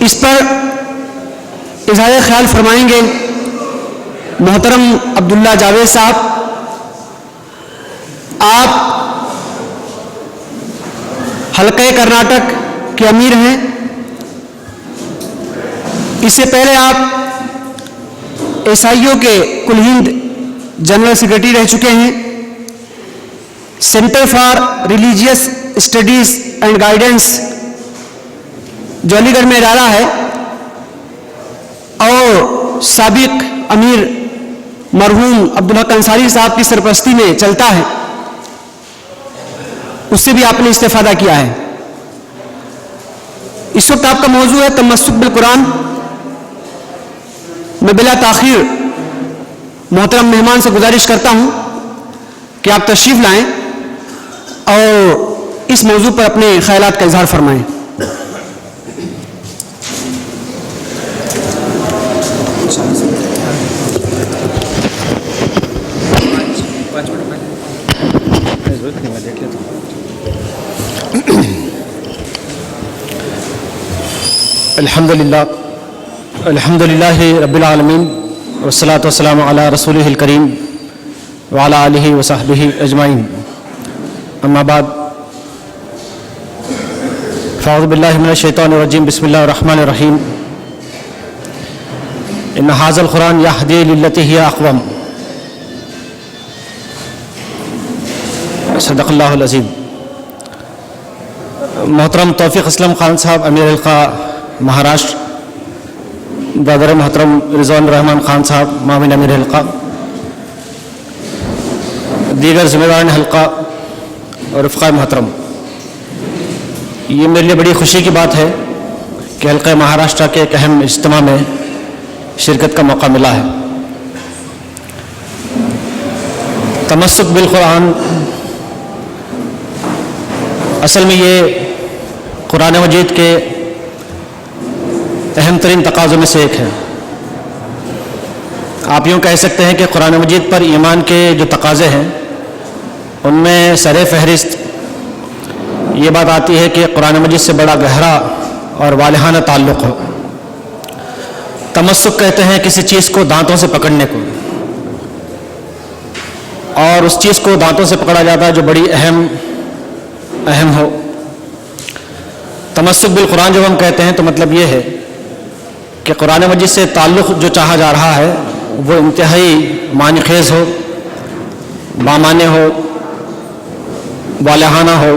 اس پر اظہار خیال فرمائیں گے محترم عبداللہ جاوید صاحب. آپ حلقہ کرناٹک کے امیر ہیں. اس سے پہلے آپ SIO کے کل ہند جنرل سیکرٹری رہ چکے ہیں. Centre for religious studies and guidance جو علی گڑھ میں ادارہ ہے اور سابق امیر مرحوم عبدالحق انصاری صاحب کی سرپرستی میں چلتا ہے، اس سے بھی آپ نے استفادہ کیا ہے. اس وقت آپ کا موضوع ہے تمسک بالقرآن. میں بلا تاخیر محترم مہمان سے گزارش کرتا ہوں کہ آپ تشریف لائیں اور اس موضوع پر اپنے خیالات کا اظہار فرمائیں. الحمد للہ رب العالمین والصلاة والسلام علی رسولہ الکریم وعلی آلہ وصحبہ اجمعین. اما بعد فاعوذ باللہ من الشیطان الرجیم. بسم اللہ الرحمن الرحیم. ان ھذا القرآن یہدی للتی ہی اقوم. صدق اللہ العظیم. محترم توفیق اسلم خان صاحب امیر حلقہ مہاراشٹر، برادر محترم رضوان الرحمان خان صاحب معاون امیر حلقہ، دیگر ذمہ داران حلقہ اور رفقاء محترم، یہ میرے لیے بڑی خوشی کی بات ہے کہ حلقہ مہاراشٹر کے ایک اہم اجتماع میں شرکت کا موقع ملا ہے. تمسک بالقرآن اصل میں یہ قرآن مجید کے اہم ترین تقاضوں میں سے ایک ہے. آپ یوں کہہ سکتے ہیں کہ قرآن مجید پر ایمان کے جو تقاضے ہیں ان میں سر فہرست یہ بات آتی ہے کہ قرآن مجید سے بڑا گہرا اور والہانہ تعلق ہو. تمسک کہتے ہیں کسی چیز کو دانتوں سے پکڑنے کو، اور اس چیز کو دانتوں سے پکڑا جاتا ہے جو بڑی اہم ہو. تمسک بالقرآن جب ہم کہتے ہیں تو مطلب یہ ہے کہ قرآن مجید سے تعلق جو چاہا جا رہا ہے وہ انتہائی معنی خیز ہو، بامعنی ہو، والہانہ ہو.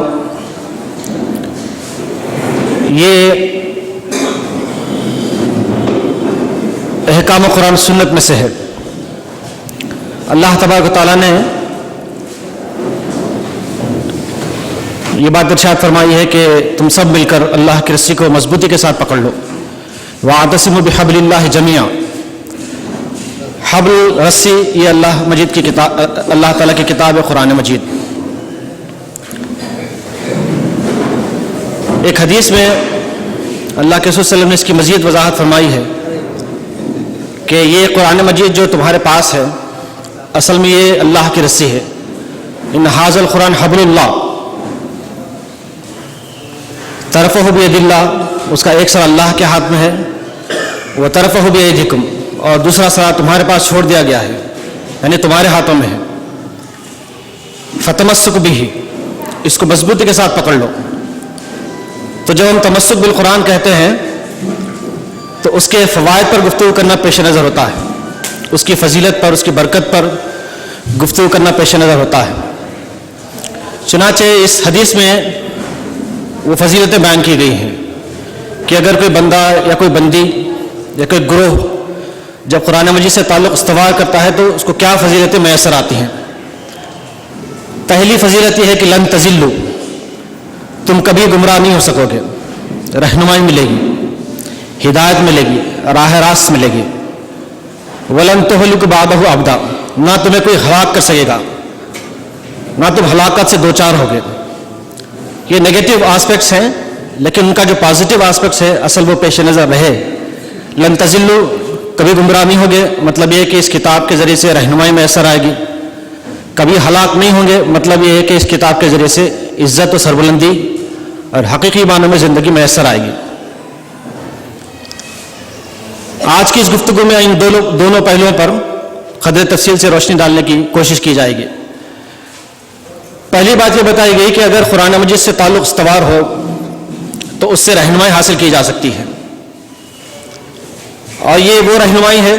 یہ احکام قرآن سنت میں سے ہے. اللہ تبارک و تعالیٰ نے یہ بات ارشاد فرمائی ہے کہ تم سب مل کر اللہ کی رسی کو مضبوطی کے ساتھ پکڑ لو. وَاعْتَصِمُوا بِحَبْلِ اللَّهِ جَمِيعًا. حبل رسی یہ اللہ مجید کی کتاب، اللہ تعالیٰ کی کتاب ہے قرآن مجید. ایک حدیث میں اللہ کے رسول صلی اللہ علیہ وسلم نے اس کی مزید وضاحت فرمائی ہے کہ یہ قرآن مجید جو تمہارے پاس ہے اصل میں یہ اللہ کی رسی ہے. ان ھذا القرآن حبل اللہ، طرفہ بید اللہ، اس کا ایک سر اللہ کے ہاتھ میں ہے، وہ طرفہ بیدکم، اور دوسرا سر تمہارے پاس چھوڑ دیا گیا ہے، یعنی تمہارے ہاتھوں میں ہے. فتمسک بھی، اس کو مضبوطی کے ساتھ پکڑ لو. تو جب ہم تمسک بالقرآن کہتے ہیں تو اس کے فوائد پر گفتگو کرنا پیش نظر ہوتا ہے، اس کی فضیلت پر، اس کی برکت پر گفتگو کرنا پیش نظر ہوتا ہے. چنانچہ اس حدیث میں وہ فضیلتیں بیان کی گئی ہیں کہ اگر کوئی بندہ یا کوئی بندی یا کوئی گروہ جب قرآن مجید سے تعلق استوار کرتا ہے تو اس کو کیا فضیلتیں میسر آتی ہیں. پہلی فضیلت یہ ہے کہ لن تضلوا، تم کبھی گمراہ نہیں ہو سکو گے، رہنمائی ملے گی، ہدایت ملے گی، راہ راست ملے گی. ولن تہلکوا بعدہ ابدا، نہ تمہیں کوئی ہلاک کر سکے گا، نہ تم ہلاکت سے دوچار ہوگے. یہ نیگیٹو آسپیکٹس ہیں، لیکن ان کا جو پازیٹیو آسپیکٹس ہے اصل وہ پیش نظر رہے. لن تضلوا، کبھی گمراہ نہیں ہوگے، مطلب یہ ہے کہ اس کتاب کے ذریعے سے رہنمائی میسر آئے گی. کبھی ہلاک نہیں ہوں گے، مطلب یہ ہے کہ اس کتاب کے ذریعے سے عزت و سربلندی اور حقیقی معنوں میں زندگی میسر آئے گی. آج کی اس گفتگو میں ان دونوں پہلوؤں پر قدر تفصیل سے روشنی ڈالنے کی کوشش کی جائے گی۔ پہلی بات یہ بتائی گئی کہ اگر قرآن مجید سے تعلق استوار ہو تو اس سے رہنمائی حاصل کی جا سکتی ہے، اور یہ وہ رہنمائی ہے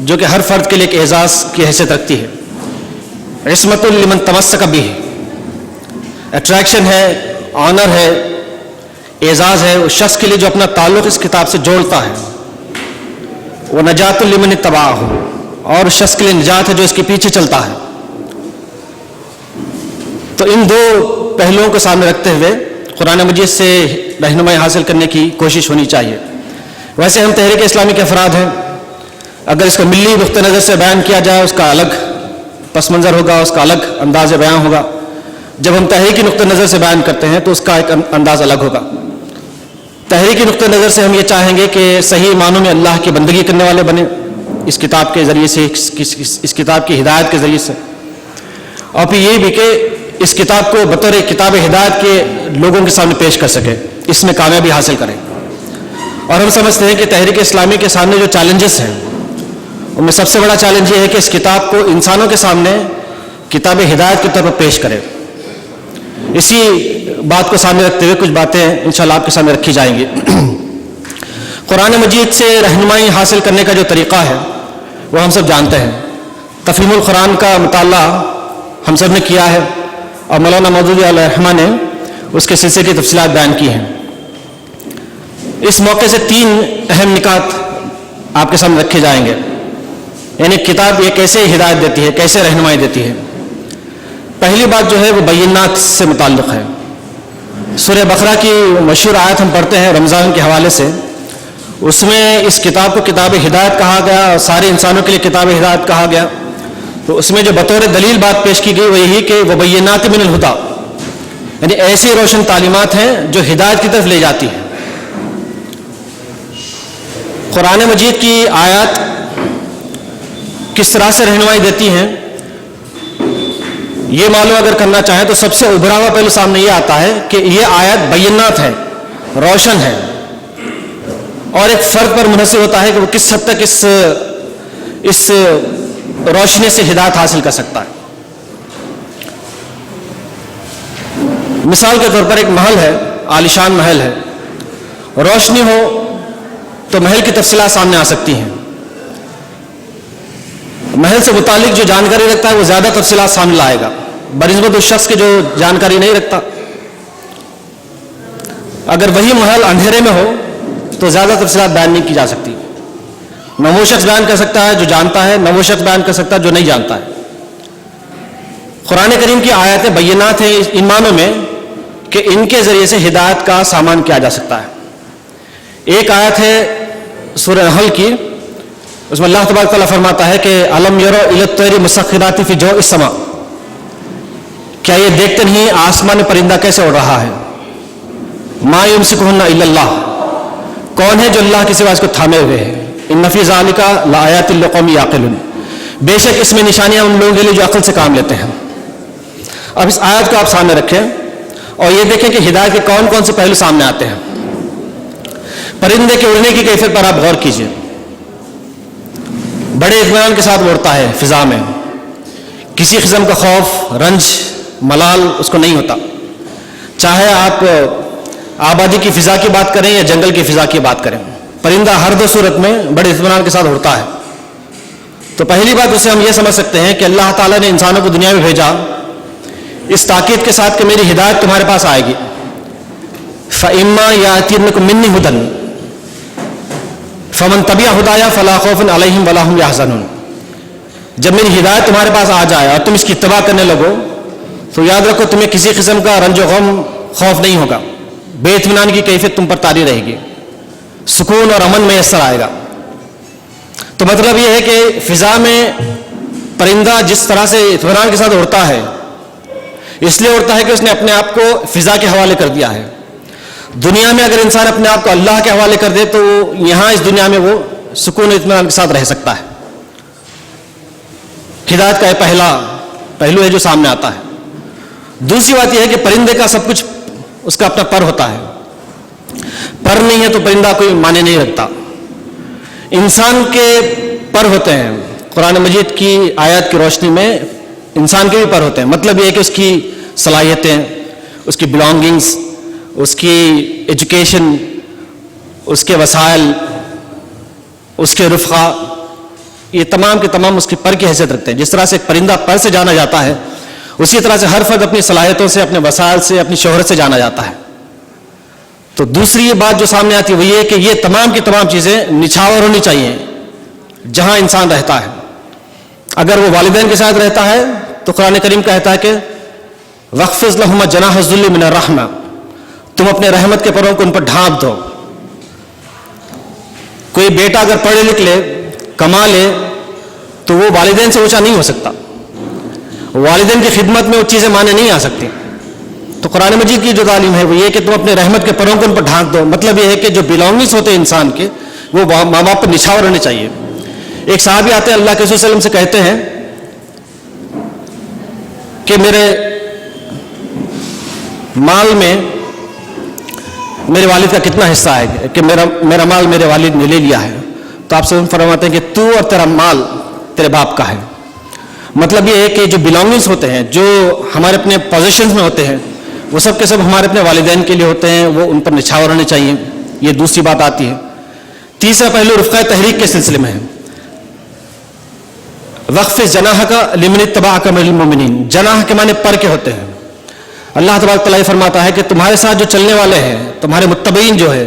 جو کہ ہر فرد کے لیے ایک اعزاز کی حیثیت رکھتی ہے۔ عصمت لمن تمسک بہ، اٹریکشن ہے، آنر ہے، اعزاز ہے اس شخص کے لیے جو اپنا تعلق اس کتاب سے جوڑتا ہے۔ وہ نجات لمن اتبعہ، اور اس شخص کے لیے نجات ہے جو اس کے پیچھے چلتا ہے۔ تو ان دو پہلوؤں کو سامنے رکھتے ہوئے قرآن مجید سے رہنمائی حاصل کرنے کی کوشش ہونی چاہیے۔ ویسے ہم تحریک اسلامی کے افراد ہیں، اگر اس کو ملی نقطہ نظر سے بیان کیا جائے اس کا الگ پس منظر ہوگا، اس کا الگ انداز بیان ہوگا۔ جب ہم تحریکی نقطہ نظر سے بیان کرتے ہیں تو اس کا ایک انداز الگ ہوگا۔ تحریکی نقطہ نظر سے ہم یہ چاہیں گے کہ صحیح معنوں میں اللہ کی بندگی کرنے والے بنے اس کتاب کے ذریعے سے، اس کتاب کی ہدایت کے ذریعے سے، اور پھر یہ بھی کہ اس کتاب کو بطور کتاب ہدایت کے لوگوں کے سامنے پیش کر سکے، اس میں کامیابی حاصل کریں۔ اور ہم سمجھتے ہیں کہ تحریک اسلامی کے سامنے جو چیلنجز ہیں ان میں سب سے بڑا چیلنج یہ ہے کہ اس کتاب کو انسانوں کے سامنے کتاب ہدایت کے طور پر پیش کرے۔ اسی بات کو سامنے رکھتے ہوئے کچھ باتیں انشاءاللہ آپ کے سامنے رکھی جائیں گی۔ قرآن مجید سے رہنمائی حاصل کرنے کا جو طریقہ ہے وہ ہم سب جانتے ہیں۔ تفہیم القرآن کا مطالعہ ہم سب نے کیا ہے، اور مولانا مودودی علیہ الرحمہ نے اس کے سلسلے کی تفصیلات بیان کی ہیں۔ اس موقع سے 3 اہم نکات آپ کے سامنے رکھے جائیں گے، یعنی کتاب یہ کیسے ہدایت دیتی ہے، کیسے رہنمائی دیتی ہے۔ پہلی بات جو ہے وہ بینات سے متعلق ہے۔ سورہ بقرہ کی مشہور آیت ہم پڑھتے ہیں رمضان کے حوالے سے، اس میں اس کتاب کو کتاب ہدایت کہا گیا اور سارے انسانوں کے لیے کتاب ہدایت کہا گیا۔ تو اس میں جو بطور دلیل بات پیش کی گئی وہ یہی کہ وہ بینات من الہدیٰ، یعنی ایسی روشن تعلیمات ہیں جو ہدایت کی طرف لے جاتی ہیں۔ قرآن مجید کی آیات کس طرح سے رہنمائی دیتی ہیں یہ معلوم اگر کرنا چاہیں تو سب سے ابھرا ہوا پہلو سامنے یہ آتا ہے کہ یہ آیت بینات ہے، روشن ہے، اور ایک فرد پر منحصر ہوتا ہے کہ وہ کس حد تک اس روشنی سے ہدایت حاصل کر سکتا ہے۔ مثال کے طور پر ایک محل ہے، عالیشان محل ہے، روشنی ہو تو محل کی تفصیلات سامنے آ سکتی ہیں۔ محل سے متعلق جو جانکاری رکھتا ہے وہ زیادہ تفصیلات سامنے لائے گا بنسبت اس شخص کے جو جانکاری نہیں رکھتا۔ اگر وہی محل اندھیرے میں ہو تو زیادہ تفصیلات بیان نہیں کی جا سکتی، نہ وہ شخص بیان کر سکتا ہے جو جانتا ہے، نہ وہ شخص بیان کر سکتا ہے جو نہیں جانتا ہے۔ قرآن کریم کی آیتیں بینات ہیں ان معنوں میں کہ ان کے ذریعے سے ہدایت کا سامان کیا جا سکتا ہے۔ ایک آیت ہے سورہ نحل کی، اس میں اللہ تبارک تعالیٰ فرماتا ہے کہ الم یروا الی الطیر مسخرات فی جو السماء، کیا یہ دیکھتے نہیں آسمان میں پرندہ کیسے اڑ رہا ہے۔ ما یمسکہن الا اللہ، کون ہے جو اللہ کے سوا اس کو تھامے ہوئے ہے۔ ان فی ذلک لآیات لقوم یعقلون، بے شک اس میں نشانیاں ان لوگوں کے لیے جو عقل سے کام لیتے ہیں۔ اب اس آیت کو آپ سامنے رکھیں اور یہ دیکھیں کہ ہدایت کے کون کون سے پہلو سامنے آتے ہیں۔ پرندے کے اڑنے کی کیفیت پر آپ غور کیجیے، بڑے اطمینان کے ساتھ اڑتا ہے فضا میں، کسی قسم کا خوف، رنج، ملال اس کو نہیں ہوتا، چاہے آپ آبادی کی فضا کی بات کریں یا جنگل کی فضا کی بات کریں، پرندہ ہر دو صورت میں بڑے اطمینان کے ساتھ اڑتا ہے۔ تو پہلی بات اسے ہم یہ سمجھ سکتے ہیں کہ اللہ تعالیٰ نے انسانوں کو دنیا میں بھیجا اس تاکید کے ساتھ کہ میری ہدایت تمہارے پاس آئے گی۔ فَإِمَّا يَأْتِيَنَّكُم مِّنِّي هُدًى فَمَن تَبِعَ هُدَايَ فَلَا خَوْفٌ عَلَيْهِمْ وَلَا هُمْ يَحْزَنُونَ، جب میری ہدایت تمہارے پاس آ جائے اور تم اس کی اتباع کرنے لگو تو یاد رکھو تمہیں کسی قسم کا رنج و غم، خوف نہیں ہوگا، بے اطمینان کی کیفیت تم پر طاری رہے گی، سکون اور امن میسر آئے گا۔ تو مطلب یہ ہے کہ فضا میں پرندہ جس طرح سے اطمینان کے ساتھ اڑتا ہے اس لیے اڑتا ہے کہ اس نے اپنے آپ کو فضا کے حوالے کر دیا ہے۔ دنیا میں اگر انسان اپنے آپ کو اللہ کے حوالے کر دے تو یہاں اس دنیا میں وہ سکون و اطمینان کے ساتھ رہ سکتا ہے۔ ہدایت کا یہ پہلا پہلو ہے جو سامنے آتا ہے۔ دوسری بات یہ ہے کہ پرندے کا سب کچھ اس کا اپنا پر ہوتا ہے، پر نہیں ہے تو پرندہ کوئی معنی نہیں رکھتا۔ انسان کے پر ہوتے ہیں. قرآن مجید کی آیات کی روشنی میں انسان کے بھی پر ہوتے ہیں. مطلب یہ ہے کہ اس کی صلاحیتیں، اس کی بلانگنگز، اس کی ایجوکیشن، اس کے وسائل، اس کے رفقا، یہ تمام کے تمام اس کی پر کی حیثیت رکھتے ہیں. جس طرح سے ایک پرندہ پر سے جانا جاتا ہے، اسی طرح سے ہر فرد اپنی صلاحیتوں سے، اپنے وسائل سے، اپنی شہرت سے جانا جاتا ہے. تو دوسری یہ بات جو سامنے آتی ہے وہ یہ کہ یہ تمام کی تمام چیزیں نچھاور ہونی چاہیے جہاں انسان رہتا ہے. اگر وہ والدین کے ساتھ رہتا ہے تو قرآن کریم کہتا ہے کہ وَخْفِضْ لَهُمَا جَنَاحَ الذُّلِّ مِنَ الرَّحْمَةِ، تم اپنے رحمت کے پروں کو ان پر ڈھانپ دو. کوئی بیٹا اگر پڑھے لکھ لے، کما لے، تو وہ والدین سے اونچا نہیں ہو سکتا. والدین کی خدمت میں وہ چیزیں مانے نہیں آ سکتی. تو قرآن مجید کی جو تعلیم ہے وہ یہ کہ تم اپنے رحمت کے پروں کو ان پر ڈھانپ دو. مطلب یہ ہے کہ جو بلانگنگس ہوتے ہیں انسان کے، وہ ماں باپ پر نچھاور ہونے چاہیے. ایک صحابی آتے ہیں، اللہ کے رسول صلی اللہ علیہ وسلم سے کہتے ہیں کہ میرے مال میں میرے والد کا کتنا حصہ ہے، کہ میرا مال میرے والد نے لے لیا ہے. تو آپ سے فرماتے ہیں کہ تو اور تیرا مال تیرے باپ کا ہے. مطلب یہ ہے کہ جو بلانگنگس ہوتے ہیں، جو ہمارے اپنے پوزیشنز میں ہوتے ہیں، وہ سب کے سب ہمارے اپنے والدین کے لیے ہوتے ہیں، وہ ان پر نچھاور ہونے چاہیے. یہ دوسری بات آتی ہے. تیسرا پہلو رفقہ تحریک کے سلسلے میں ہے. وَخْفِضْ جَنَاحَكَ لِمَنِ اتَّبَعَكَ مِنَ الْمُؤْمِنِينَ. جناح کے معنی پر کے ہوتے ہیں. اللہ تبارک تعالیٰ فرماتا ہے کہ تمہارے ساتھ جو چلنے والے ہیں، تمہارے متبعین جو ہے،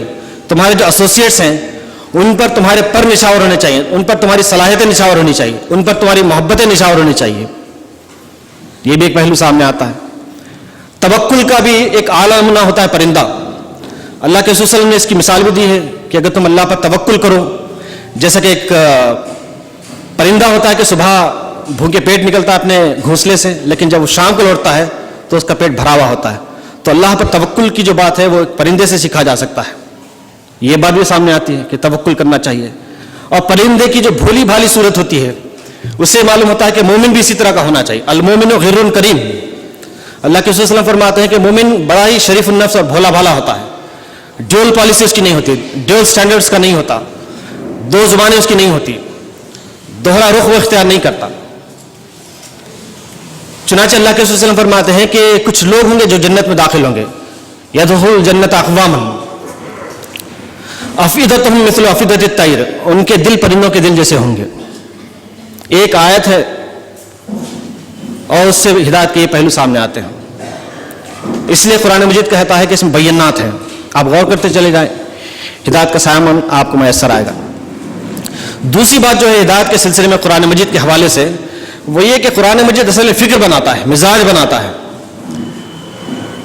تمہارے جو ایسوسیٹس ہیں، ان پر تمہارے پر نچھاور ہونے چاہیے، ان پر تمہاری صلاحیتیں نچھاور ہونی چاہیے، ان پر تمہاری محبتیں نچھاور ہونی چاہیے. یہ بھی ایک پہلو سامنے آتا ہے. توکل کا بھی ایک اعلیٰ نمونہ ہوتا ہے پرندہ. اللہ کے رسول صلی اللہ علیہ وسلم نے اس کی مثال بھی دی ہے کہ اگر تم اللہ پر توکل کرو، جیسا کہ ایک پرندہ ہوتا ہے کہ صبح بھوکے پیٹ نکلتا ہے اپنے گھونسلے سے، لیکن جب وہ شام کو لوٹتا ہے تو اس کا پیٹ بھرا ہوا ہوتا ہے. تو اللہ پر توکل کی جو بات ہے وہ ایک پرندے سے سیکھا جا سکتا ہے. یہ بات بھی سامنے آتی ہے کہ توکل کرنا چاہیے. اور پرندے کی جو بھولی بھالی صورت ہوتی ہے اس سے معلوم ہوتا ہے کہ مومن بھی اسی طرح کا ہونا چاہیے. المومن غر کریم. اللہ کے رسول صلی اللہ علیہ وسلم فرماتے ہیں کہ مومن بڑا ہی شریف النفس اور بھولا بھالا ہوتا ہے. ڈیول پالیسی اس کی نہیں ہوتی، ڈیول سٹینڈرڈز کا نہیں ہوتا، دو زبانیں اس کی نہیں ہوتی، دوہرا رخ وہ اختیار نہیں کرتا. چنانچہ اللہ کے رسول صلی اللہ علیہ وسلم فرماتے ہیں کہ کچھ لوگ ہوں گے جو جنت میں داخل ہوں گے. یدخل الجنت اقوام افئدتهم مثل افئدۃ الطیر. ان کے دل پرندوں کے دل جیسے ہوں گے. ایک آیت ہے اور اس سے ہدایت کے یہ پہلو سامنے آتے ہیں. اس لیے قرآن مجید کہتا ہے کہ اس میں بینات ہیں. آپ غور کرتے چلے جائیں، ہدایت کا سایہ آپ کو میسر آئے گا. دوسری بات جو ہے ہدایت کے سلسلے میں قرآن مجید کے حوالے سے، وہ یہ کہ قرآن مجید اصل میں فکر بناتا ہے، مزاج بناتا ہے.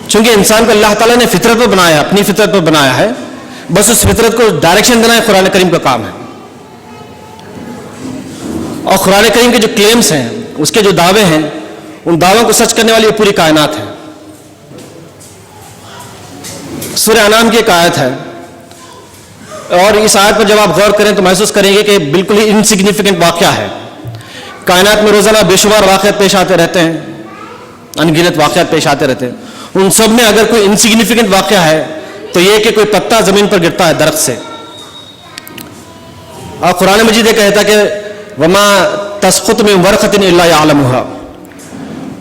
چونکہ انسان کو اللہ تعالیٰ نے فطرت پر بنایا، اپنی فطرت پر بنایا ہے، بس اس فطرت کو ڈائریکشن دینا قرآن کریم کا کام ہے. اور قرآن کریم کے جو کلیمز ہیں، اس کے جو دعوے ہیں، ان دعووں کو سچ کرنے والی یہ پوری کائنات ہے. سورہ انعام کی ایک آیت ہے، اور اس آیت پر جب آپ غور کریں تو محسوس کریں گے کہ بالکل ہی انسگنیفیکنٹ واقعہ ہے. کائنات میں روزانہ بے شمار واقعات پیش آتے رہتے ہیں، ان گنت واقعات پیش آتے رہتے ہیں. ان سب میں اگر کوئی انسگنیفیکنٹ واقعہ ہے تو یہ کہ کوئی پتا زمین پر گرتا ہے درخت سے. اور قرآن مجید یہ کہتا ہے کہ وما تسقط من ورقۃ الا یعلمها.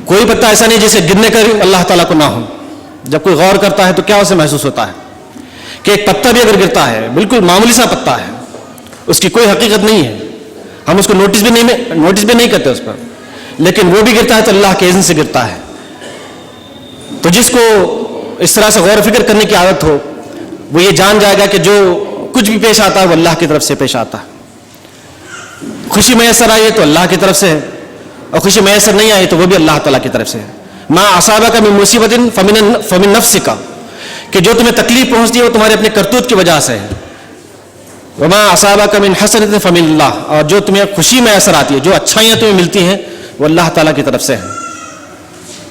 کوئی پتا ایسا نہیں جسے گرنے کا اللہ تعالیٰ کو نہ ہو. جب کوئی غور کرتا ہے تو کیا اسے محسوس ہوتا ہے کہ ایک پتا بھی اگر گرتا ہے، بالکل معمولی سا پتا ہے، اس کی کوئی حقیقت نہیں ہے، ہم اس کو نوٹس بھی نہیں کرتے اس پر، لیکن وہ بھی گرتا ہے تو اللہ کے اذن سے گرتا ہے. تو جس کو اس طرح سے غور و فکر کرنے کی عادت ہو، وہ یہ جان جائے گا کہ جو کچھ بھی پیش آتا ہے وہ اللہ کی طرف سے پیش آتا ہے. خوشی میسر آئی ہے تو اللہ کی طرف سے ہے، اور خوشی میسر نہیں آئی تو وہ بھی اللہ تعالیٰ کی طرف سے ہے. ما اصابک من مصیبت فمن نفسک. کہ جو تمہیں تکلیف پہنچتی ہے وہ تمہارے اپنے کرتوت کی وجہ سے ہے. وما اصابک من حسنۃ فمن اللہ. اور جو تمہیں خوشی میسر آتی ہے، جو اچھائیاں تمہیں ملتی ہیں، وہ اللہ تعالیٰ کی طرف سے ہے.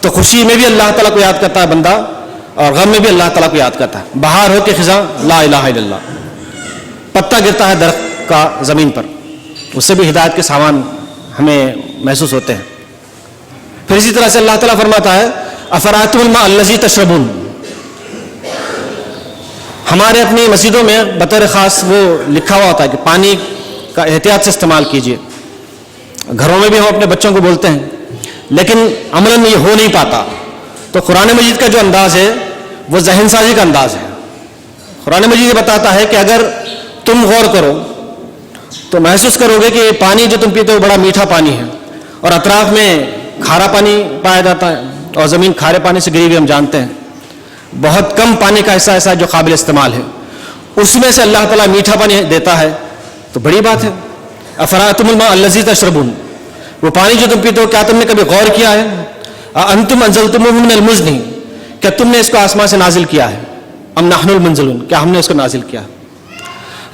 تو خوشی میں بھی اللہ تعالیٰ کو یاد کرتا ہے بندہ، اور غم میں بھی اللہ تعالیٰ کو یاد کرتا ہے. بہار ہو کے خزاں لا الہ الا اللہ. پتا گرتا ہے درخت کا زمین پر، اس سے بھی ہدایت کے سامان ہمیں محسوس ہوتے ہیں. پھر اسی طرح سے اللہ تعالیٰ فرماتا ہے افرأیتم الماء الذی تشربون. ہمارے اپنی مسجدوں میں بطور خاص وہ لکھا ہوا ہوتا ہے کہ پانی کا احتیاط سے استعمال کیجیے. گھروں میں بھی ہم اپنے بچوں کو بولتے ہیں, لیکن عملاً یہ ہو نہیں پاتا. تو قرآن مجید کا جو انداز ہے وہ ذہن سازی کا انداز ہے. قرآن مجید یہ بتاتا ہے کہ اگر تم غور کرو تو محسوس کرو گے کہ پانی جو تم پیتے ہو بڑا میٹھا پانی ہے, اور اطراف میں کھارا پانی پایا جاتا ہے, اور زمین کھارے پانی سے گری ہوئی ہم جانتے ہیں. بہت کم پانی کا حصہ ایسا ہے جو قابل استعمال ہے, اس میں سے اللہ تعالیٰ میٹھا پانی دیتا ہے, تو بڑی بات ہے. افرأیتم الماء الذی تشربون, وہ پانی جو تم پیتے ہو کیا تم نے کبھی غور کیا ہے؟ انتم انزلتموہ من المزن, کیا تم نے اس کو آسمان سے نازل کیا ہے؟ ام نحن المنزلون, کیا ہم نے اس کو نازل کیا؟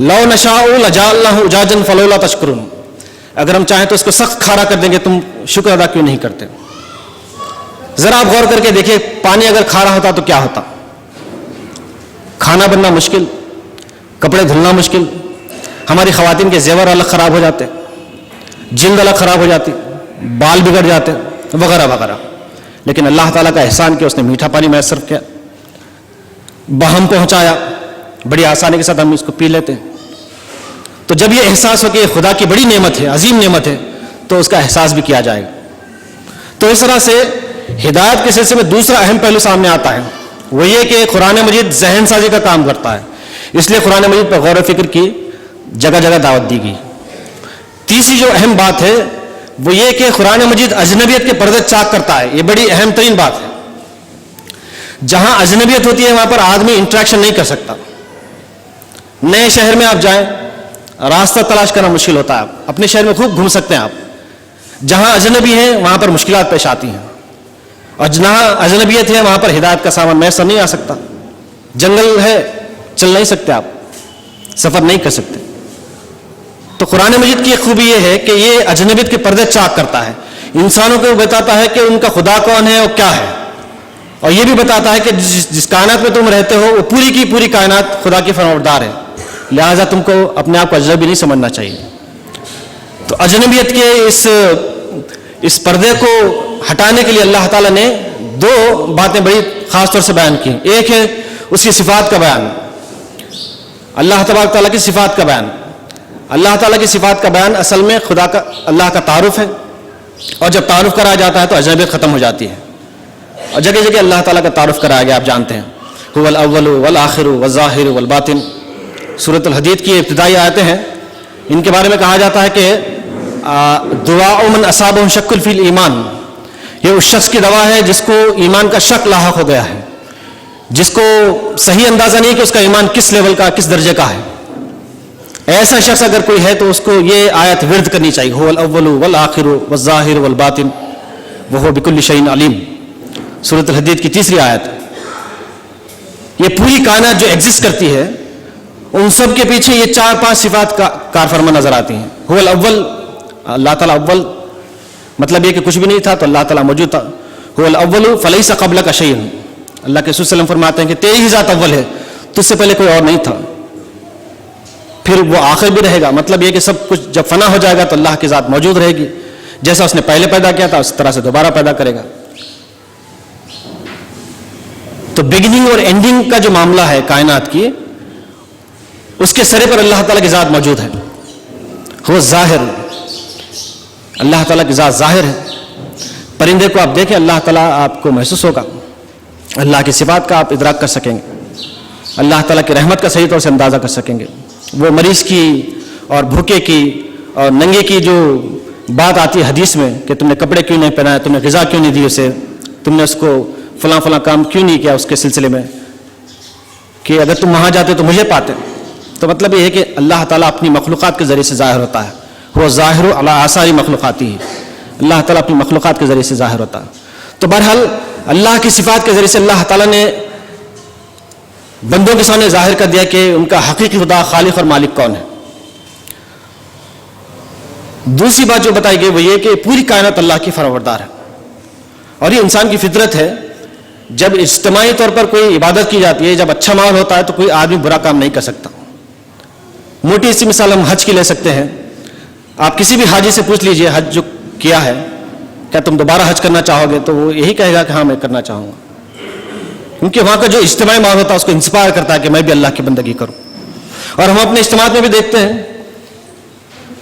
لو نشاء لجعلناہ اجاجا فلولا تشکرون, اگر ہم چاہیں تو اس کو سخت کھارا کر دیں گے, تم شکر ادا کیوں نہیں کرتے؟ ذرا آپ غور کر کے دیکھیں, پانی اگر کھارا ہوتا تو کیا ہوتا؟ کھانا بننا مشکل, کپڑے دھلنا مشکل, ہماری خواتین کے زیور الگ خراب ہو جاتے, جلد الگ خراب ہو جاتی, بال بگڑ جاتے, وغیرہ وغیرہ. لیکن اللہ تعالیٰ کا احسان کہ اس نے میٹھا پانی میسر کیا, بہم پہنچایا, بڑی آسانی کے ساتھ ہم اس کو پی لیتے ہیں. تو جب یہ احساس ہو کہ یہ خدا کی بڑی نعمت ہے, عظیم نعمت ہے, تو اس کا احساس بھی کیا جائے گا. تو اس طرح سے ہدایت کے سلسلے میں دوسرا اہم پہلو سامنے آتا ہے, وہ یہ کہ قرآن مجید ذہن سازی کا کام کرتا ہے, اس لیے قرآن مجید پر غور و فکر کی جگہ جگہ دعوت دی گئی. تیسری جو اہم بات ہے وہ یہ کہ قرآن مجید اجنبیت کے پردے چاک کرتا ہے. یہ بڑی اہم ترین بات ہے. جہاں اجنبیت ہوتی ہے وہاں پر آدمی انٹریکشن نہیں کر سکتا. نئے شہر میں آپ جائیں, راستہ تلاش کرنا مشکل ہوتا ہے. آپ اپنے شہر میں خوب گھوم سکتے ہیں, آپ جہاں اجنبی ہیں وہاں پر مشکلات پیش آتی ہیں, اور جہاں اجنبیت ہے وہاں پر ہدایت کا سامان میسر نہیں آ سکتا. جنگل ہے, چل نہیں سکتے, آپ سفر نہیں کر سکتے. تو قرآن مجید کی ایک خوبی یہ ہے کہ یہ اجنبیت کے پردے چاک کرتا ہے, انسانوں کو بتاتا ہے کہ ان کا خدا کون ہے اور کیا ہے, اور یہ بھی بتاتا ہے کہ جس کائنات میں تم رہتے ہو وہ پوری کی پوری کائنات خدا کی فرمانبردار ہے, لہٰذا تم کو اپنے آپ کو اجنبی نہیں سمجھنا چاہیے. تو اجنبیت کے اس پردے کو ہٹانے کے لیے اللہ تعالیٰ نے دو باتیں بڑی خاص طور سے بیان کی. ایک ہے اس کی صفات کا بیان, اللہ تبارک تعالیٰ کی صفات کا بیان. اللہ تعالیٰ کی صفات کا بیان اصل میں خدا کا, اللہ کا تعارف ہے, اور جب تعارف کرایا جاتا ہے تو اجنبیت ختم ہو جاتی ہے, اور جگہ جگہ اللہ تعالیٰ کا تعارف کرایا گیا. آپ جانتے ہیں هو الاول والآخر والظاہر والباطن. سورۃ الحدید کی ابتدائی آیتیں ہیں, ان کے بارے میں کہا جاتا ہے کہ دعاء من اصابہ شک فی الایمان, یہ اس شخص کی دعا ہے جس کو ایمان کا شک لاحق ہو گیا ہے, جس کو صحیح اندازہ نہیں کہ اس کا ایمان کس لیول کا, کس درجے کا ہے. ایسا شخص اگر کوئی ہے تو اس کو یہ آیت ورد کرنی چاہیے, هو الاول والآخر والظاہر والباطن وهو بكل شيء علیم. سورۃ الحدید کی تیسری آیت. یہ پوری کائنات جو ایگزسٹ کرتی ہے ان سب کے پیچھے یہ 4-5 صفات کا کارفرما نظر آتی ہیں. هو الاول, اللہ تعالیٰ اول, مطلب یہ کہ کچھ بھی نہیں تھا تو اللہ تعالیٰ موجود تھا. هو الاول فليس قبلك شيء, اللہ کے رسول صلی اللہ علیہ وسلم فرماتے ہیں کہ تیری ہی ذات اول ہے, تجھ سے پہلے کوئی اور نہیں تھا. پھر وہ آخر بھی رہے گا, مطلب یہ کہ سب کچھ جب فنا ہو جائے گا تو اللہ کی ذات موجود رہے گی, جیسا اس نے پہلے پیدا کیا تھا اس طرح سے دوبارہ پیدا کرے گا. تو بگننگ اور اینڈنگ کا جو معاملہ ہے کائنات کی, اس کے سرے پر اللہ تعالیٰ کی ذات موجود ہے. وہ ظاہر, اللہ تعالیٰ کی ذات ظاہر ہے. پرندے کو آپ دیکھیں, اللہ تعالیٰ آپ کو محسوس ہوگا, اللہ کی صفات کا آپ ادراک کر سکیں گے, اللہ تعالیٰ کی رحمت کا صحیح طور سے اندازہ کر سکیں گے. وہ مریض کی اور بھوکے کی اور ننگے کی جو بات آتی ہے حدیث میں کہ تم نے کپڑے کیوں نہیں پہنائے, تم نے غذا کیوں نہیں دی اسے, تم نے اس کو فلاں فلاں کام کیوں نہیں کیا اس کے سلسلے میں, کہ اگر تم وہاں جاتے تو مجھے پاتے. تو مطلب یہ ہے کہ اللہ تعالیٰ اپنی مخلوقات کے ذریعے سے ظاہر ہوتا ہے. وہ ظاہر علی آثار مخلوقاتی, اللہ تعالیٰ اپنی مخلوقات کے ذریعے سے ظاہر ہوتا ہے. تو بہرحال اللہ کی صفات کے ذریعے سے اللہ تعالیٰ نے بندوں کے سامنے ظاہر کر دیا کہ ان کا حقیقی خدا, خالق اور مالک کون ہے. دوسری بات جو بتائی گئی وہ یہ کہ پوری کائنات اللہ کی فرمانبردار ہے, اور یہ انسان کی فطرت ہے. جب اجتماعی طور پر کوئی عبادت کی جاتی ہے, جب اچھا ماحول ہوتا ہے تو کوئی آدمی برا کام نہیں کر سکتا. موٹی سی مثال ہم حج کی لے سکتے ہیں. آپ کسی بھی حاجی سے پوچھ لیجئے حج جو کیا ہے, کیا تم دوبارہ حج کرنا چاہو گے, تو وہ یہی کہے گا کہ ہاں میں کرنا چاہوں گا, کیونکہ وہاں کا جو اجتماعی ماحول ہوتا ہے اس کو انسپائر کرتا ہے کہ میں بھی اللہ کی بندگی کروں. اور ہم اپنے اجتماعات میں بھی دیکھتے ہیں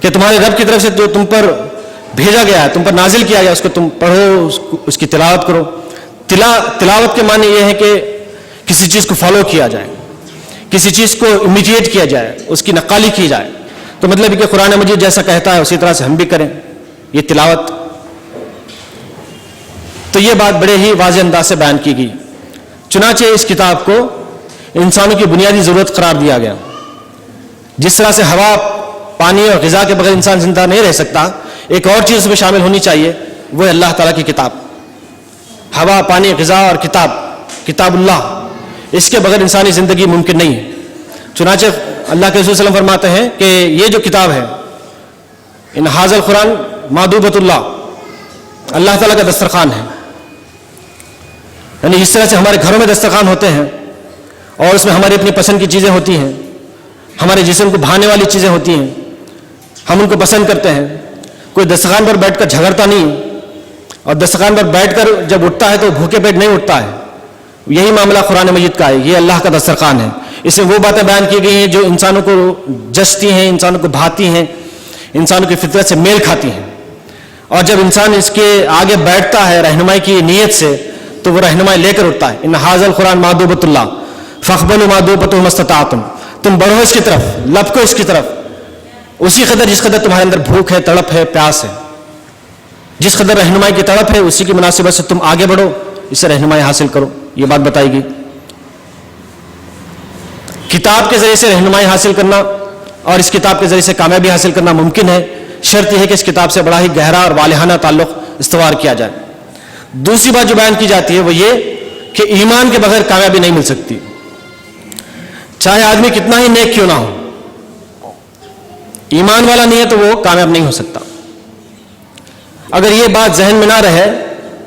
کہ تمہارے رب کی طرف سے جو تم پر بھیجا گیا ہے، تم پر نازل کیا گیا، اس کو تم پڑھو، اس کی تلاوت کرو۔ تلاوت کے معنی یہ ہے کہ کسی چیز کو فالو کیا جائے، کسی چیز کو امیٹیٹ کیا جائے، اس کی نقالی کی جائے۔ تو مطلب کہ قرآن مجید جیسا کہتا ہے اسی طرح سے ہم بھی کریں، یہ تلاوت۔ تو یہ بات بڑے ہی واضح انداز سے بیان کی گئی۔ چنانچہ اس کتاب کو انسانوں کی بنیادی ضرورت قرار دیا گیا۔ جس طرح سے ہوا، پانی اور غذا کے بغیر انسان زندہ نہیں رہ سکتا، ایک اور چیز اس میں شامل ہونی چاہیے، وہ ہے اللہ تعالیٰ کی کتاب۔ ہوا، پانی، غذا اور کتاب اللہ، اس کے بغیر انسانی زندگی ممکن نہیں ہے۔ چنانچہ اللہ کے رسول صلی اللہ علیہ وسلم فرماتے ہیں کہ یہ جو کتاب ہے، ان حاضر القرآن مادوبۃ اللہ تعالیٰ کا دسترخوان ہے۔ یعنی اس طرح سے ہمارے گھروں میں دسترخوان ہوتے ہیں اور اس میں ہماری اپنی پسند کی چیزیں ہوتی ہیں، ہمارے جسم کو بھانے والی چیزیں ہوتی ہیں، ہم ان کو پسند کرتے ہیں۔ کوئی دسترخوان پر بیٹھ کر جھگڑتا نہیں، اور دسترخوان پر بیٹھ کر جب اٹھتا ہے تو بھوکے پیٹ نہیں اٹھتا ہے۔ یہی معاملہ قرآن مجید کا ہے، یہ اللہ کا دسترخوان ہے۔ اس میں وہ باتیں بیان کی گئی ہیں جو انسانوں کو جچتی ہیں، انسانوں کو بھاتی ہیں، انسانوں کی فطرت سے میل کھاتی ہیں۔ اور جب انسان اس کے آگے بیٹھتا ہے رہنمائی کی نیت سے، تو وہ رہنمائی لے کر اٹھتا ہے۔ ان حاضر القرآن مادوبۃ اللہ فاقبلوا مادوبۃ ما استطعتم، تم بڑھو اس کی طرف، لپکو اس کی طرف، اسی قدر جس قدر تمہارے اندر بھوک ہے، تڑپ ہے، پیاس ہے۔ جس قدر رہنمائی کی تڑپ ہے اسی کی مناسبت سے تم آگے بڑھو، اس سے رہنمائی حاصل کرو، یہ بات بتائی گئی۔ کتاب کے ذریعے سے رہنمائی حاصل کرنا اور اس کتاب کے ذریعے سے کامیابی حاصل کرنا ممکن ہے، شرط یہ ہے کہ اس کتاب سے بڑا ہی گہرا اور والہانہ تعلق استوار کیا جائے۔ دوسری بات جو بیان کی جاتی ہے وہ یہ کہ ایمان کے بغیر کامیابی نہیں مل سکتی، چاہے آدمی کتنا ہی نیک کیوں نہ ہو، ایمان والا نہیں ہے تو وہ کامیاب نہیں ہو سکتا۔ اگر یہ بات ذہن میں نہ رہے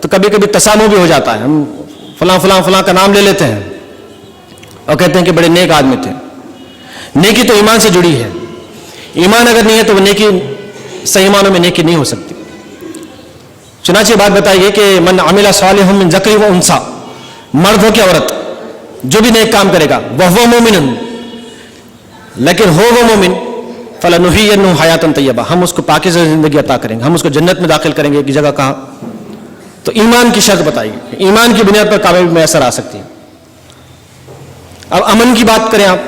تو کبھی کبھی تسامح بھی ہو جاتا ہے، ہم فلاں فلاں فلاں کا نام لے لیتے ہیں اور کہتے ہیں کہ بڑے نیک آدمی تھے۔ نیکی تو ایمان سے جڑی ہے، ایمان اگر نہیں ہے تو وہ نیکی صحیح معنوں میں نیکی نہیں ہو سکتی۔ چنانچہ بات بتائی گئی کہ من عمل صالحا من ذکر و انثی، مرد ہو کہ عورت، جو بھی نیک کام کرے گا، وہو مومن، لیکن ہو وہ مومن، فلنحیینہ حیاتا طیبہ، ہم اس کو پاکیزہ زندگی عطا کریں گے، ہم اس کو جنت میں داخل کریں گے۔ ایک جگہ کہا تو ایمان کی شرط بتائی گئی، ایمان کی بنیاد پر کامیابی میسر آ سکتی ہے۔ اب امن کی بات کریں، آپ